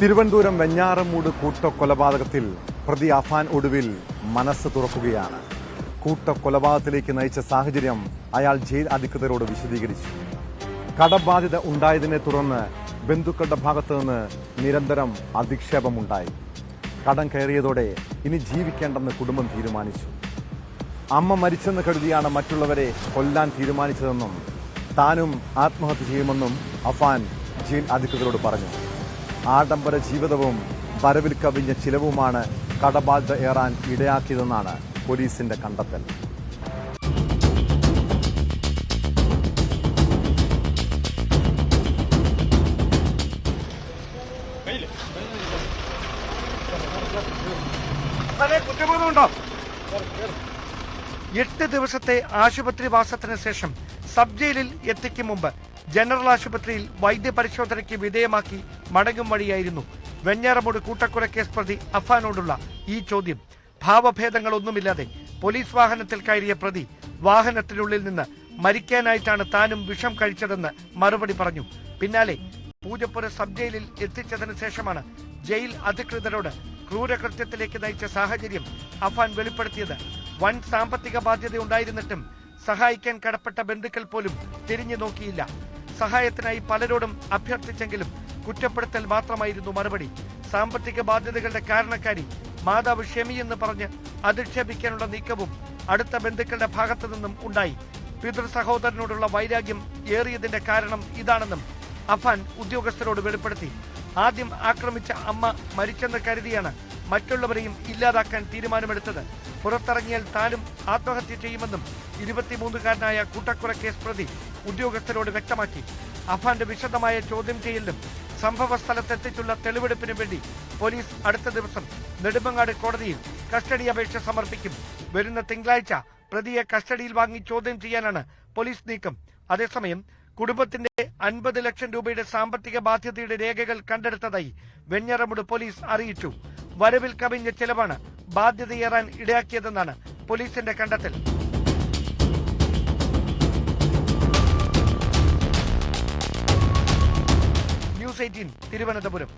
തിരുവനന്തപുരം വെഞ്ഞാറമൂട് കൂട്ടക്കൊലപാതകത്തിൽ പ്രതി അഫാൻ ഒടുവിൽ മനസ്സ് തുറക്കുകയാണ്. കൂട്ടക്കൊലപാതകത്തിലേക്ക് നയിച്ച സാഹചര്യം അയാൾ ജയിൽ അധികൃതരോട് വിശദീകരിച്ചു. കടബാധ്യത ഉണ്ടായതിനെ തുടർന്ന് ബന്ധുക്കളുടെ ഭാഗത്തുനിന്ന് നിരന്തരം അധിക്ഷേപമുണ്ടായി. കടം കയറിയതോടെ ഇനി ജീവിക്കേണ്ടെന്ന് കുടുംബം തീരുമാനിച്ചു. അമ്മ മരിച്ചെന്ന് കരുതിയാണ് മറ്റുള്ളവരെ കൊല്ലാൻ തീരുമാനിച്ചതെന്നും താനും ആത്മഹത്യ ചെയ്യുമെന്നും അഫാൻ ജയിൽ അധികൃതരോട് പറഞ്ഞു. ആഡംബര ജീവിതവും വരവിൽ കവിഞ്ഞ ചിലവുമാണ് കടബാധ്യത ഏറാൻ ഇടയാക്കിയതെന്നാണ് പോലീസിന്റെ കണ്ടെത്തൽ. കുറ്റബോധമുണ്ടോ? 8 ദിവസത്തെ ആശുപത്രിവാസത്തിന് ശേഷം സബ് ജയിലിൽ എത്തിക്കും മുമ്പ് ജനറൽ ആശുപത്രിയിൽ വൈദ്യപരിശോധനയ്ക്ക് വിധേയമാക്കി മടങ്ങും വഴിയായിരുന്നു വെഞ്ഞാറമൂട് കൂട്ടക്കൊലക്കേസ് പ്രതി അഫാനോടുള്ള ഈ ചോദ്യം. ഭാവഭേദങ്ങളൊന്നുമില്ലാതെ പോലീസ് വാഹനത്തിൽ കയറിയ പ്രതി വാഹനത്തിനുള്ളിൽ നിന്ന് മരിക്കാനായിട്ടാണ് താനും വിഷം കഴിച്ചതെന്ന് മറുപടി പറഞ്ഞു. പിന്നാലെ പൂജപ്പുര സബ് ജയിലിൽ എത്തിച്ചതിന് ശേഷമാണ് ജയിൽ അധികൃതരോട് ക്രൂരകൃത്യത്തിലേക്ക് നയിച്ച സാഹചര്യം അഫാൻ വെളിപ്പെടുത്തിയത്. വൻ സാമ്പത്തിക ബാധ്യത ഉണ്ടായിരുന്നിട്ടും സഹായിക്കാൻ കടപ്പെട്ട ബന്ധുക്കൾ പോലും തിരിഞ്ഞു നോക്കിയില്ല. സഹായത്തിനായി പലരോടും അഭ്യർത്ഥിച്ചെങ്കിലും കുറ്റപ്പെടുത്തൽ മാത്രമായിരുന്നു മറുപടി. സാമ്പത്തിക ബാധ്യതകളുടെ കാരണക്കാരി മാതാവ് ഷെമിയെന്ന് പറഞ്ഞ് അധിക്ഷേപിക്കാനുള്ള നീക്കവും അടുത്ത ബന്ധുക്കളുടെ ഭാഗത്തു നിന്നും ഉണ്ടായി. പിതൃ സഹോദരനോടുള്ള വൈരാഗ്യം ഏറിയതിന്റെ കാരണം ഇതാണെന്നും അഫാൻ ഉദ്യോഗസ്ഥരോട് വെളിപ്പെടുത്തി. ആദ്യം ആക്രമിച്ച അമ്മ മരിച്ചെന്ന് കരുതിയാണ് മറ്റുള്ളവരെയും ഇല്ലാതാക്കാൻ തീരുമാനമെടുത്തത്. പുറത്തിറങ്ങിയാൽ താനും ആത്മഹത്യ ചെയ്യുമെന്നും 23-കാരനായ കൂട്ടക്കൊലക്കേസ് പ്രതി ഉദ്യോഗസ്ഥരോട് വ്യക്തമാക്കി. അഫാന്റെ വിശദമായ ചോദ്യം ചെയ്യലിനും സംഭവ സ്ഥലത്തെത്തിച്ചുള്ള തെളിവെടുപ്പിനും വേണ്ടി പോലീസ് അടുത്ത ദിവസം നെടുമങ്ങാട് കോടതിയിൽ കസ്റ്റഡി അപേക്ഷ സമർപ്പിക്കും. വരുന്ന തിങ്കളാഴ്ച പ്രതിയെ കസ്റ്റഡിയിൽ വാങ്ങി ചോദ്യം ചെയ്യാനാണ് പോലീസ് നീക്കം. അതേസമയം കുടുംബത്തിന്റെ 50 ലക്ഷം രൂപയുടെ സാമ്പത്തിക ബാധ്യതയുടെ രേഖകൾ കണ്ടെടുത്തതായി വെഞ്ഞാറമൂട് പോലീസ് അറിയിച്ചു. വരവിൽ കവിഞ്ഞ ചെലവാണ് ബാധ്യതയേറാൻ ഇടയാക്കിയതെന്നാണ് പോലീസിന്റെ കണ്ടെത്തൽ. ന്യൂസ് 18 തിരുവനന്തപുരം.